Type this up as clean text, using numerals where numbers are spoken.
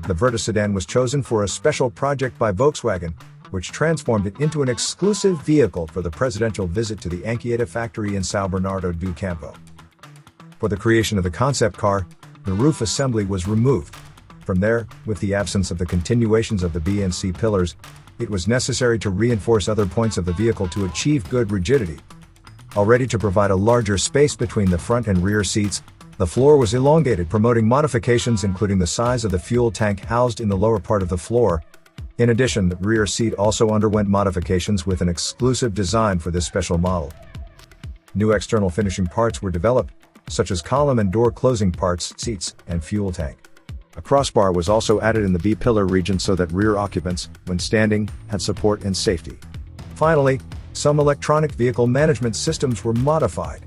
The Verta sedan was chosen for a special project by Volkswagen, which transformed it into an exclusive vehicle for the presidential visit to the Anchieta factory in São Bernardo do Campo. For the creation of the concept car, the roof assembly was removed. From there, with the absence of the continuations of the B and C pillars, it was necessary to reinforce other points of the vehicle to achieve good rigidity. Already to provide a larger space between the front and rear seats, the floor was elongated, promoting modifications including the size of the fuel tank housed in the lower part of the floor. In addition, the rear seat also underwent modifications with an exclusive design for this special model. New external finishing parts were developed, such as column and door closing parts, seats, and fuel tank. A crossbar was also added in the B-pillar region so that rear occupants, when standing, had support and safety. Finally, some electronic vehicle management systems were modified.